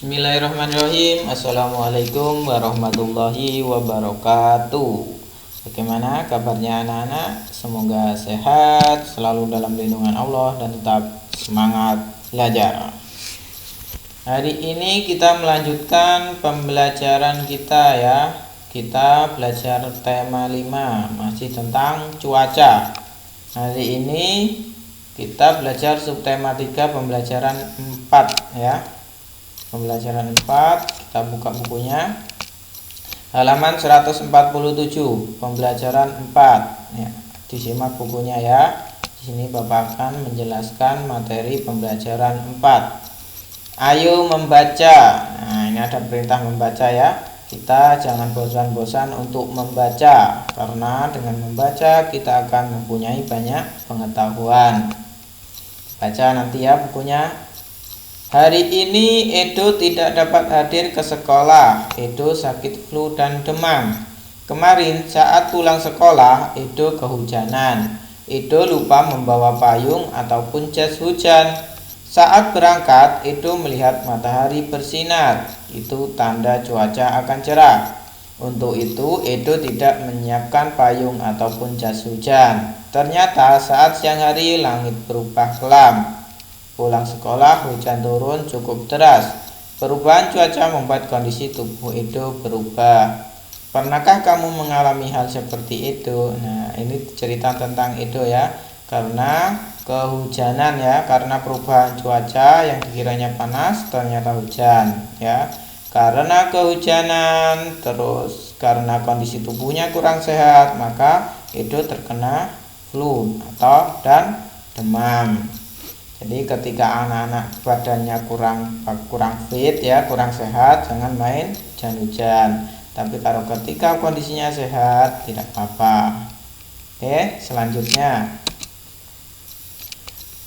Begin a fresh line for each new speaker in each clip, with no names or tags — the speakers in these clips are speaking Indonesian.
Bismillahirrahmanirrahim. Assalamualaikum warahmatullahi wabarakatuh. Bagaimana kabarnya anak-anak? Semoga sehat, selalu dalam lindungan Allah, dan tetap semangat belajar. Hari ini kita melanjutkan pembelajaran kita ya. Kita belajar tema 5, masih tentang cuaca. Hari ini kita belajar subtema 3, pembelajaran 4 ya. Pembelajaran 4, kita buka bukunya. Halaman 147, pembelajaran 4 ya. Disimak bukunya ya. Di sini Bapak akan menjelaskan materi pembelajaran 4. Ayo membaca. Nah, ini ada perintah membaca ya. Kita jangan bosan-bosan untuk membaca, karena dengan membaca kita akan mempunyai banyak pengetahuan. Baca nanti ya bukunya. Hari ini Edo tidak dapat hadir ke sekolah. Edo sakit flu dan demam. Kemarin saat pulang sekolah, Edo kehujanan. Edo lupa membawa payung ataupun jas hujan. Saat berangkat, Edo melihat matahari bersinar. Itu tanda cuaca akan cerah. Untuk itu, Edo tidak menyiapkan payung ataupun jas hujan. Ternyata saat siang hari langit berubah kelam. Pulang sekolah, hujan turun cukup deras. Perubahan cuaca membuat kondisi tubuh Edo berubah. Pernahkah kamu mengalami hal seperti itu? Nah, ini cerita tentang Edo ya. Karena kehujanan ya, karena perubahan cuaca yang dikiranya panas ternyata hujan ya. Karena kehujanan, terus karena kondisi tubuhnya kurang sehat, maka Edo terkena flu dan demam. Jadi ketika anak-anak badannya kurang fit ya, kurang sehat, jangan main hujan-hujan. Tapi kalau ketika kondisinya sehat, tidak apa-apa. Oke, selanjutnya.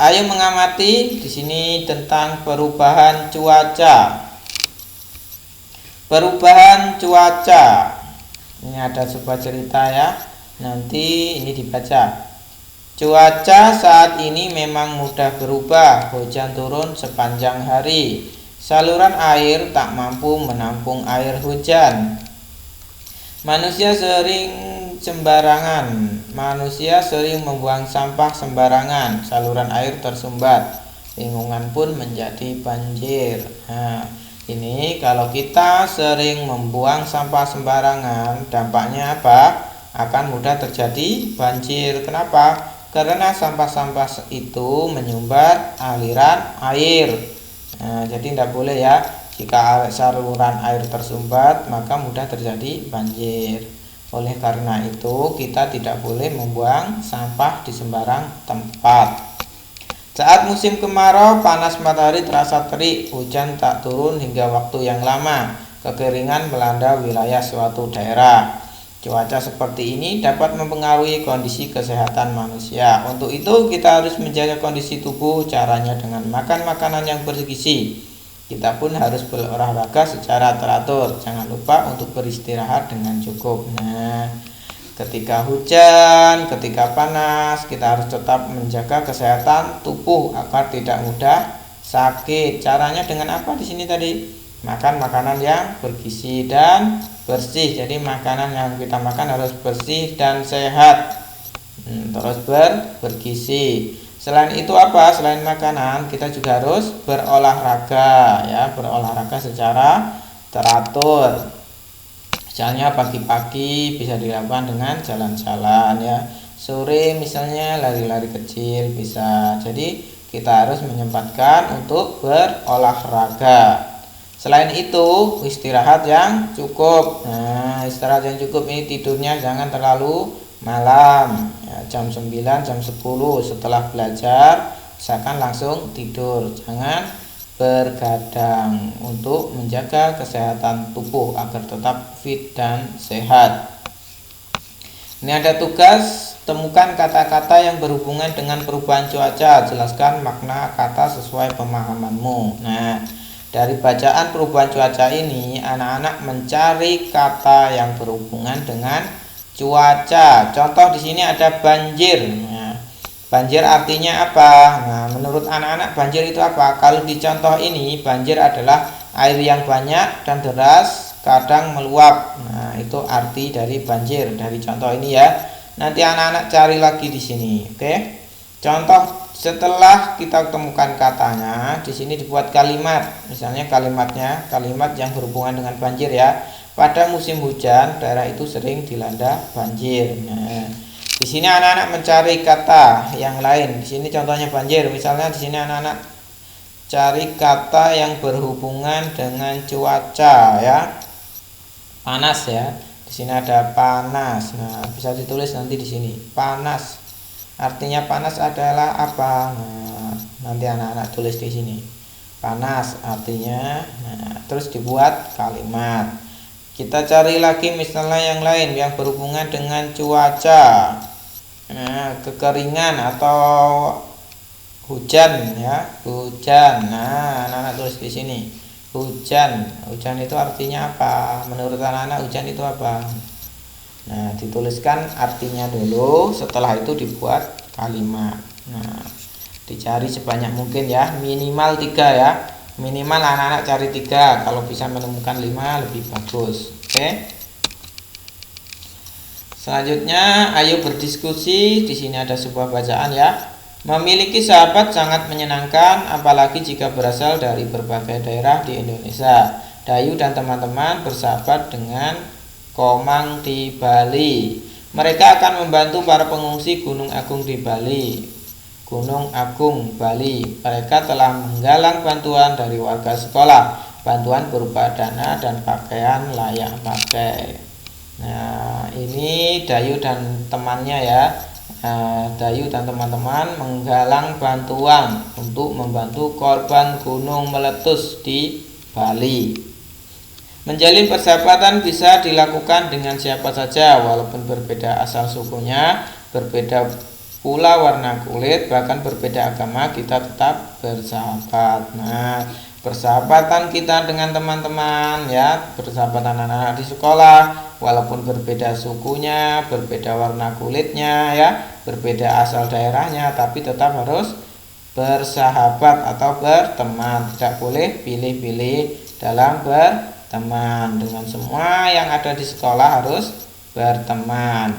Ayo mengamati di sini tentang perubahan cuaca. Perubahan cuaca. Ini ada sebuah cerita ya. Nanti ini dibaca. Cuaca saat ini memang mudah berubah. Hujan turun sepanjang hari. Saluran air tak mampu menampung air hujan. Manusia sering membuang sampah sembarangan. Saluran air tersumbat. Lingkungan pun menjadi banjir. Nah, ini kalau kita sering membuang sampah sembarangan, dampaknya apa? Akan mudah terjadi banjir. Kenapa? Karena sampah-sampah itu menyumbat aliran air. Nah, jadi tidak boleh ya. Jika saluran air tersumbat, maka mudah terjadi banjir. Oleh karena itu, kita tidak boleh membuang sampah di sembarang tempat. Saat musim kemarau, panas matahari terasa terik, hujan tak turun hingga waktu yang lama. Kekeringan melanda wilayah suatu daerah. Cuaca seperti ini dapat mempengaruhi kondisi kesehatan manusia. Untuk itu kita harus menjaga kondisi tubuh. Caranya dengan makan makanan yang bergizi. Kita pun harus berolahraga secara teratur. Jangan lupa untuk beristirahat dengan cukup. Nah, ketika hujan, ketika panas, kita harus tetap menjaga kesehatan tubuh agar tidak mudah sakit. Caranya dengan apa di sini tadi? Makan makanan yang bergizi dan bersih. Jadi makanan yang kita makan harus bersih dan sehat. Terus bergizi. Selain itu apa? Selain makanan, kita juga harus berolahraga ya, berolahraga secara teratur. Misalnya pagi-pagi bisa dilakukan dengan jalan-jalan ya. Sore misalnya lari-lari kecil bisa. Jadi kita harus menyempatkan untuk berolahraga. Selain itu, istirahat yang cukup. Nah, istirahat yang cukup ini tidurnya jangan terlalu malam ya, jam 9, jam 10 setelah belajar usahakan langsung tidur. Jangan bergadang untuk menjaga kesehatan tubuh agar tetap fit dan sehat. Ini ada tugas, temukan kata-kata yang berhubungan dengan perubahan cuaca. Jelaskan makna kata sesuai pemahamanmu. Nah, dari bacaan perubahan cuaca ini, anak-anak mencari kata yang berhubungan dengan cuaca. Contoh di sini ada banjir. Nah, Banjir artinya apa? Nah, menurut anak-anak banjir itu apa? Kalau di contoh ini, banjir adalah air yang banyak dan deras kadang meluap. Nah, itu arti dari banjir dari contoh ini ya. Nanti anak-anak cari lagi di sini, oke? Contoh setelah kita temukan katanya, di sini dibuat kalimat. Misalnya kalimat yang berhubungan dengan banjir ya. Pada musim hujan, daerah itu sering dilanda banjir. Nah, di sini anak-anak mencari kata yang lain. Di sini contohnya banjir. Misalnya di sini anak-anak cari kata yang berhubungan dengan cuaca ya. Panas ya. Di sini ada panas. Nah, bisa ditulis nanti di sini. Panas. Artinya panas adalah apa? Nah, nanti anak-anak tulis di sini. Panas artinya. Nah, terus dibuat kalimat. Kita cari lagi misalnya yang lain yang berhubungan dengan cuaca. Nah, kekeringan atau hujan ya, hujan. Nah, anak-anak tulis di sini. Hujan. Hujan itu artinya apa? Menurut anak-anak hujan itu apa? Nah, dituliskan artinya dulu, setelah itu dibuat kalimat. Nah, dicari sebanyak mungkin ya, minimal 3 ya. Minimal anak-anak cari 3, kalau bisa menemukan 5 lebih bagus. Oke. Selanjutnya, ayo berdiskusi. Di sini ada sebuah bacaan ya. Memiliki sahabat sangat menyenangkan, apalagi jika berasal dari berbagai daerah di Indonesia. Dayu dan teman-teman bersahabat dengan Komang di Bali. Mereka akan membantu para pengungsi Gunung Agung di Bali. Gunung Agung, Bali. Mereka telah menggalang bantuan dari warga sekolah. Bantuan berupa dana dan pakaian layak pakai. Nah, ini Dayu dan temannya ya. Dayu dan teman-teman menggalang bantuan untuk membantu korban gunung meletus di Bali. Menjalin persahabatan bisa dilakukan dengan siapa saja, walaupun berbeda asal sukunya, berbeda pula warna kulit, bahkan berbeda agama, kita tetap bersahabat. Nah, persahabatan kita dengan teman-teman ya, persahabatan anak-anak di sekolah, walaupun berbeda sukunya, berbeda warna kulitnya ya, berbeda asal daerahnya, tapi tetap harus bersahabat atau berteman. Tidak boleh pilih-pilih dalam berteman. Dengan semua yang ada di sekolah harus berteman.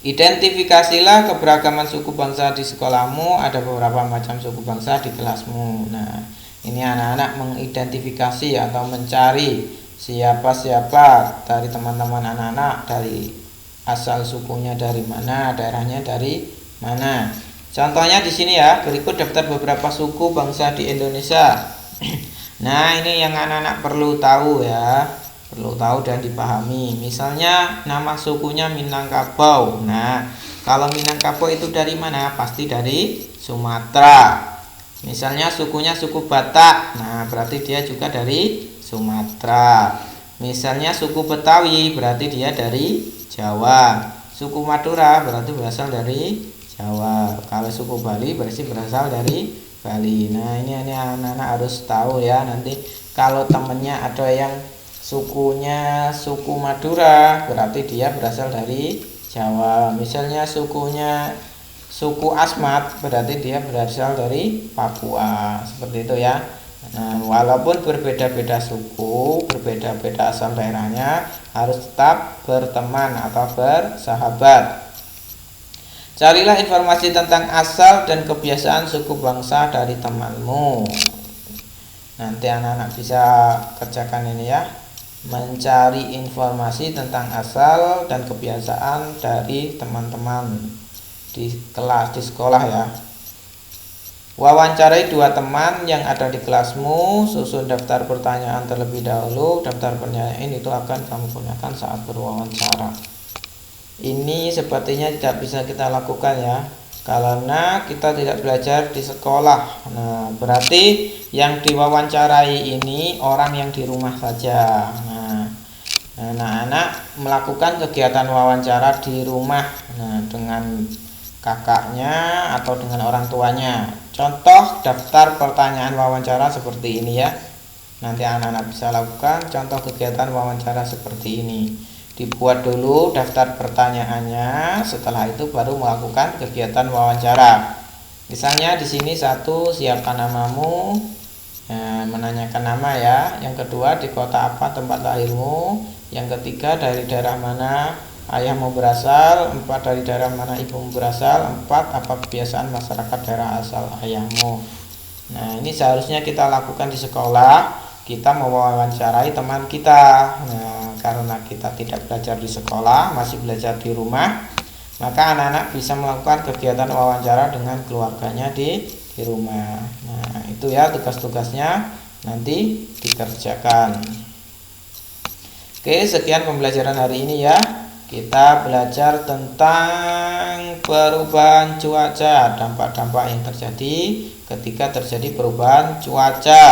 Identifikasilah keberagaman suku bangsa di sekolahmu. Ada beberapa macam suku bangsa di kelasmu. Nah, ini anak-anak mengidentifikasi atau mencari siapa-siapa dari teman-teman anak-anak, dari asal sukunya dari mana, daerahnya dari mana. Contohnya di sini ya, berikut daftar beberapa suku bangsa di Indonesia. Nah, ini yang anak-anak perlu tahu ya, perlu tahu dan dipahami. Misalnya nama sukunya Minangkabau. Nah, kalau Minangkabau itu dari mana? Pasti dari Sumatera. Misalnya sukunya suku Batak. Nah, berarti dia juga dari Sumatera. Misalnya suku Betawi, berarti dia dari Jawa. Suku Madura berarti berasal dari Jawa. Kalau suku Bali berarti berasal dari Bali. Nah, ini anak-anak harus tahu ya. Nanti kalau temennya ada yang sukunya suku Madura, berarti dia berasal dari Jawa. Misalnya sukunya suku Asmat, berarti dia berasal dari Papua. Seperti itu ya. Nah, walaupun berbeda-beda suku, berbeda-beda asal daerahnya, harus tetap berteman atau bersahabat. Carilah informasi tentang asal dan kebiasaan suku bangsa dari temanmu. Nanti anak-anak bisa kerjakan ini ya. Mencari informasi tentang asal dan kebiasaan dari teman-teman di kelas, di sekolah ya. Wawancarai 2 teman yang ada di kelasmu. Susun daftar pertanyaan terlebih dahulu. Daftar pertanyaan itu akan kamu gunakan saat berwawancara. Ini sepertinya tidak bisa kita lakukan ya, karena kita tidak belajar di sekolah. Nah, berarti yang diwawancarai ini orang yang di rumah saja. Nah, anak-anak melakukan kegiatan wawancara di rumah, dengan kakaknya atau dengan orang tuanya. Contoh daftar pertanyaan wawancara seperti ini ya. Nanti anak-anak bisa lakukan contoh kegiatan wawancara seperti ini. dibuat dulu daftar pertanyaannya, setelah itu baru melakukan kegiatan wawancara. Misalnya di sini 1, siapkan namamu, menanyakan nama ya. Yang kedua, di kota apa tempat lahirmu. Yang ketiga, dari daerah mana ayahmu berasal. 4, dari daerah mana ibumu berasal. 4, apa kebiasaan masyarakat daerah asal ayahmu. Nah, ini seharusnya kita lakukan di sekolah. Kita mewawancarai teman kita. Nah, karena kita tidak belajar di sekolah, masih belajar di rumah, maka anak-anak bisa melakukan kegiatan wawancara dengan keluarganya di rumah. Nah, itu ya tugas-tugasnya nanti dikerjakan. Oke, sekian pembelajaran hari ini ya. Kita belajar tentang perubahan cuaca, dampak-dampak yang terjadi ketika terjadi perubahan cuaca.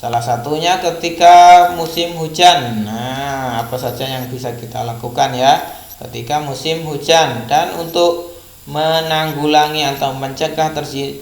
Salah satunya ketika musim hujan. Nah, apa saja yang bisa kita lakukan ya ketika musim hujan. Dan untuk menanggulangi atau mencegah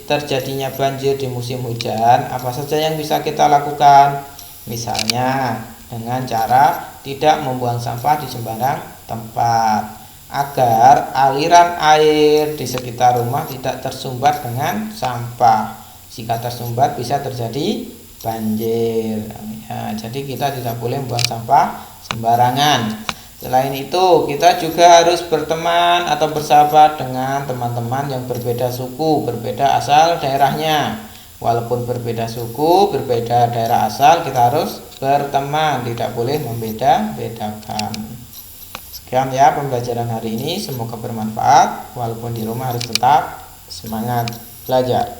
terjadinya banjir di musim hujan, apa saja yang bisa kita lakukan? Misalnya dengan cara tidak membuang sampah di sembarang tempat, agar aliran air di sekitar rumah tidak tersumbat dengan sampah. Jika tersumbat bisa terjadi banjir ya, jadi kita tidak boleh membuang sampah sembarangan. Selain itu, kita juga harus berteman atau bersahabat dengan teman-teman yang berbeda suku, berbeda asal daerahnya. Walaupun berbeda suku, berbeda daerah asal, kita harus berteman, tidak boleh membeda-bedakan. Sekian ya pembelajaran hari ini, semoga bermanfaat. Walaupun di rumah harus tetap semangat belajar.